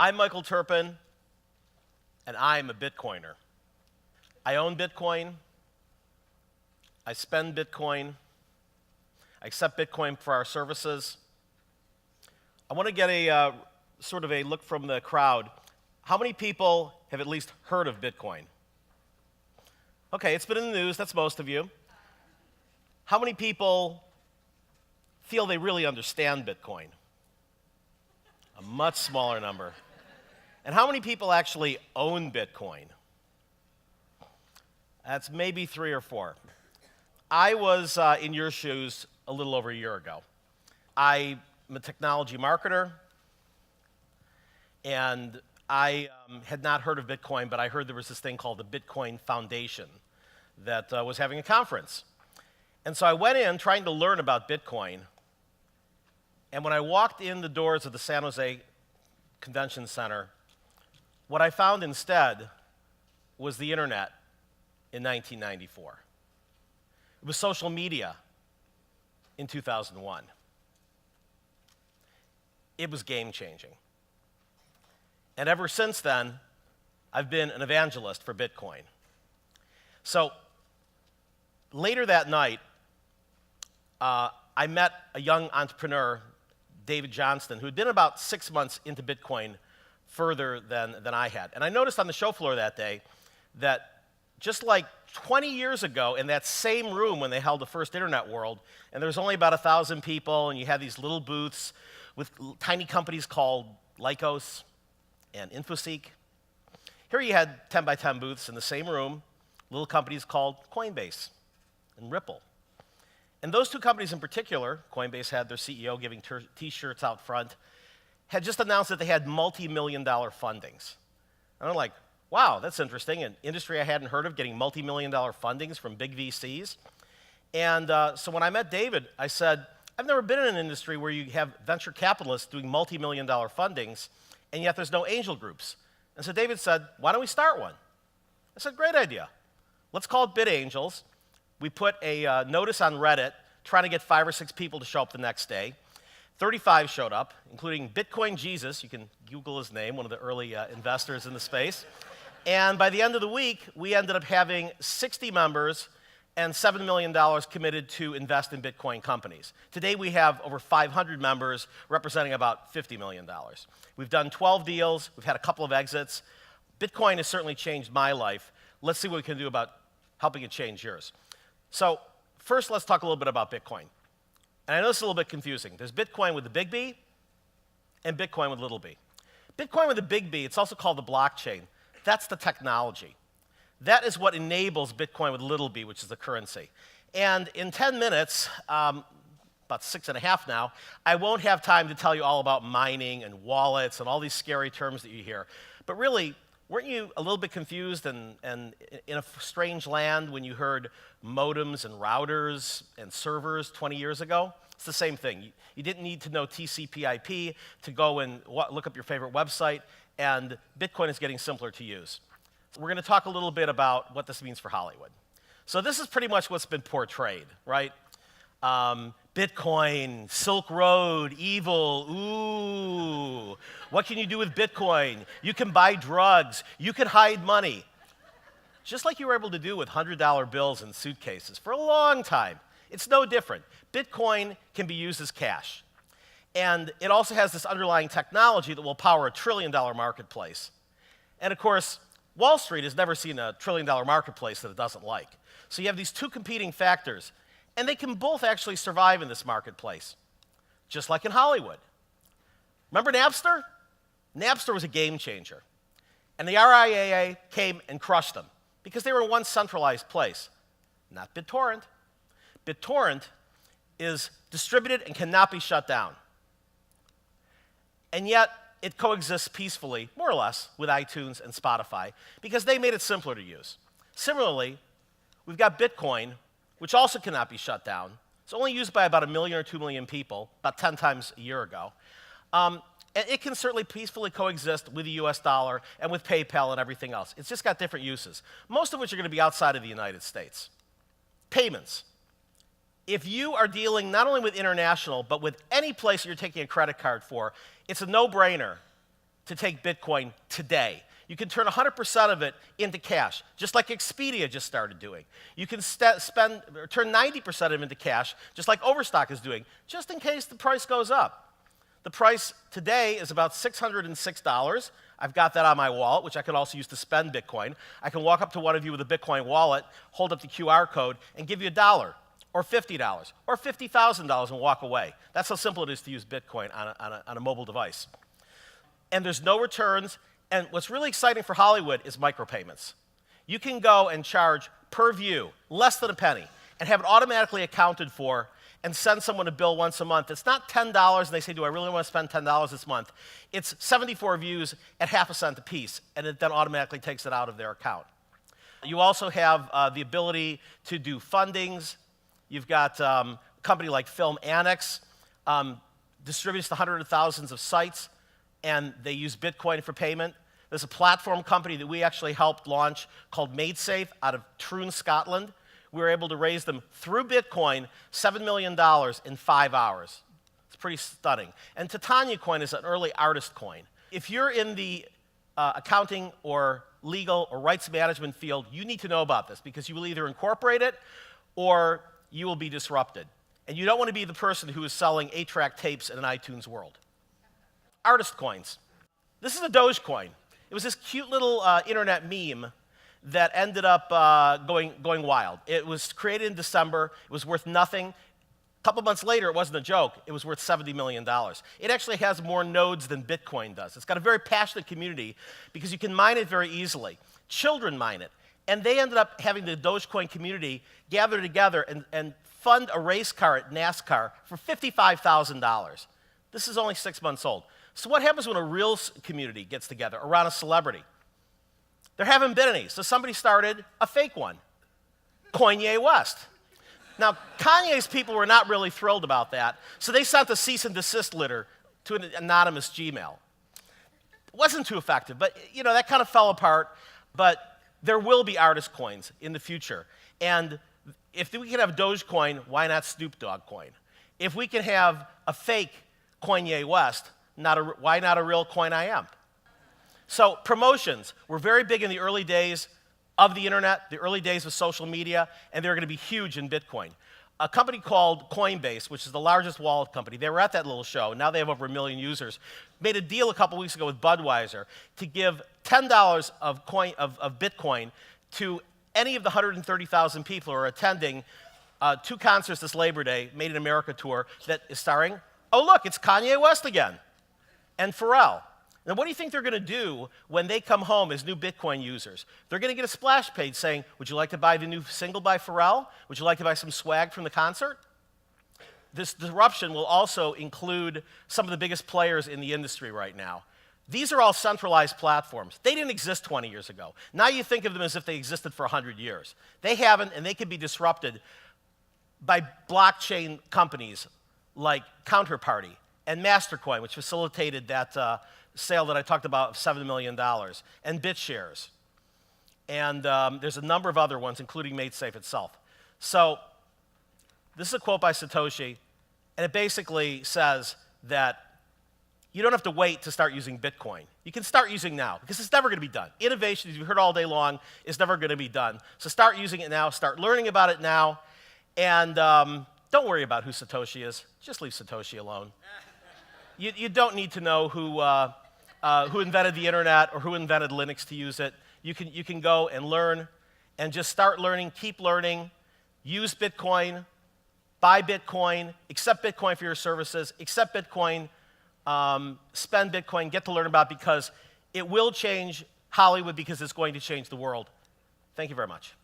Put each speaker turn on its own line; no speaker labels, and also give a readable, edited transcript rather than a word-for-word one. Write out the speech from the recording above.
I'm Michael Terpin, and I'm a Bitcoiner. I own Bitcoin. I spend Bitcoin. I accept Bitcoin for our services. I want to get a sort of a look from the crowd. How many people have at least heard of Bitcoin? Okay, it's been in the news. That's most of you. How many people feel they really understand Bitcoin? A much smaller number. And how many people actually own Bitcoin? That's maybe 3 or 4. I was in your shoes a little over a year ago. I'm a technology marketer, and I had not heard of Bitcoin, but I heard there was this thing called the Bitcoin Foundation that was having a conference. And so I went in trying to learn about Bitcoin, and when I walked in the doors of the San Jose Convention Center, what I found instead was the internet in 1994. It was social media in 2001. It was game-changing. And ever since then, I've been an evangelist for Bitcoin. So later that night, I met a young entrepreneur, David Johnston, who had been about 6 months into Bitcoin further than I had. And I noticed on the show floor that day that just like 20 years ago in that same room when they held the first Internet World, and there was only about 1,000 people, and you had these little booths with tiny companies called Lycos and InfoSeek. Here you had 10 by 10 booths in the same room, little companies called Coinbase and Ripple. And those two companies in particular, Coinbase had their CEO giving T-shirts out front, had just announced that they had multi-million-dollar fundings. And I'm like, wow, that's interesting. An industry I hadn't heard of, getting multi-million-dollar fundings from big VCs. And so when I met David, I said, I've never been in an industry where you have venture capitalists doing multi-million-dollar fundings, and yet there's no angel groups. And so David said, why don't we start one? I said, great idea. Let's call it BitAngels. We put a notice on Reddit trying to get 5 or 6 people to show up the next day. 35 showed up, including Bitcoin Jesus. You can Google his name, one of the early investors in the space. And by the end of the week, we ended up having 60 members and $7 million committed to invest in Bitcoin companies. Today, we have over 500 members representing about $50 million. We've done 12 deals. We've had a couple of exits. Bitcoin has certainly changed my life. Let's see what we can do about helping it change yours. So first, let's talk a little bit about Bitcoin. And I know this is a little bit confusing. There's Bitcoin with the big B and Bitcoin with little b. Bitcoin with the big B, it's also called the blockchain. That's the technology. That is what enables Bitcoin with little b, which is the currency. And in 10 minutes, about 6.5 now, I won't have time to tell you all about mining and wallets and all these scary terms that you hear. But really, weren't you a little bit confused and in a strange land when you heard modems and routers and servers 20 years ago? It's the same thing. You didn't need to know TCP/IP to go and look up your favorite website, and Bitcoin is getting simpler to use. So we're going to talk a little bit about what this means for Hollywood. So this is pretty much what's been portrayed, right? Bitcoin, Silk Road, evil, ooh. What can you do with Bitcoin? You can buy drugs. You can hide money. Just like you were able to do with $100 bills and suitcases for a long time. It's no different. Bitcoin can be used as cash. And it also has this underlying technology that will power a $1 trillion marketplace. And of course, Wall Street has never seen a $1 trillion marketplace that it doesn't like. So you have these two competing factors. And they can both actually survive in this marketplace, just like in Hollywood. Remember Napster? Napster was a game changer. And the RIAA came and crushed them because they were in one centralized place, not BitTorrent. BitTorrent is distributed and cannot be shut down. And yet, it coexists peacefully, more or less, with iTunes and Spotify because they made it simpler to use. Similarly, we've got Bitcoin, which also cannot be shut down. It's only used by about 1 million or 2 million people, about 10 times a year ago. And it can certainly peacefully coexist with the US dollar and with PayPal and everything else. It's just got different uses, most of which are going to be outside of the United States. Payments. If you are dealing not only with international, but with any place you're taking a credit card for, it's a no-brainer to take Bitcoin today. You can turn 100% of it into cash, just like Expedia just started doing. You can turn 90% of it into cash, just like Overstock is doing, just in case the price goes up. The price today is about $606. I've got that on my wallet, which I could also use to spend Bitcoin. I can walk up to one of you with a Bitcoin wallet, hold up the QR code, and give you $1, or $50, or $50,000 and walk away. That's how simple it is to use Bitcoin on a mobile device. And there's no returns. And what's really exciting for Hollywood is micropayments. You can go and charge per view, less than a penny, and have it automatically accounted for and send someone a bill once a month. It's not $10 and they say, do I really want to spend $10 this month? It's 74 views at half a cent a piece, and it then automatically takes it out of their account. You also have the ability to do fundings. You've got a company like Film Annex, distributes to hundreds of thousands of sites, and they use Bitcoin for payment. There's a platform company that we actually helped launch called MadeSafe out of Troon, Scotland. We were able to raise them through Bitcoin $7 million in 5 hours. It's pretty stunning. And Titania coin is an early artist coin. If you're in the accounting or legal or rights management field, you need to know about this because you will either incorporate it or you will be disrupted. And you don't want to be the person who is selling 8-track tapes in an iTunes world. Artist coins. This is a Dogecoin. It was this cute little internet meme that ended up going wild. It was created in December. It was worth nothing. A couple months later, it wasn't a joke. It was worth $70 million. It actually has more nodes than Bitcoin does. It's got a very passionate community because you can mine it very easily. Children mine it. And they ended up having the Dogecoin community gather together and fund a race car at NASCAR for $55,000. This is only 6 months old. So what happens when a real community gets together around a celebrity? There haven't been any, so somebody started a fake one, Kanye West. Now, Kanye's people were not really thrilled about that, so they sent a cease and desist letter to an anonymous Gmail. It wasn't too effective, but that kind of fell apart, but there will be artist coins in the future. And if we can have Dogecoin, why not Snoop Dogg coin? If we can have a fake Kanye West, why not a real coin I am? So promotions were very big in the early days of the internet, the early days of social media, and they're going to be huge in Bitcoin. A company called Coinbase, which is the largest wallet company, they were at that little show, now they have over 1 million users, made a deal a couple weeks ago with Budweiser to give $10 of Bitcoin to any of the 130,000 people who are attending 2 concerts this Labor Day, Made in America tour, that is starring, oh look, it's Kanye West again, and Pharrell. Now, what do you think they're going to do when they come home as new Bitcoin users? They're going to get a splash page saying, would you like to buy the new single by Pharrell? Would you like to buy some swag from the concert? This disruption will also include some of the biggest players in the industry right now. These are all centralized platforms. They didn't exist 20 years ago. Now you think of them as if they existed for 100 years. They haven't, and they can be disrupted by blockchain companies like Counterparty and Mastercoin, which facilitated that sale that I talked about of $7 million, and BitShares. And there's a number of other ones, including MadeSafe itself. So this is a quote by Satoshi, and it basically says that you don't have to wait to start using Bitcoin. You can start using now, because it's never going to be done. Innovation, as you've heard all day long, is never going to be done. So start using it now, start learning about it now, and don't worry about who Satoshi is. Just leave Satoshi alone. You don't need to know who invented the internet or who invented Linux to use it. You can go and learn and just start learning, keep learning, use Bitcoin, buy Bitcoin, accept Bitcoin for your services, accept Bitcoin, spend Bitcoin, get to learn about it because it will change Hollywood because it's going to change the world. Thank you very much.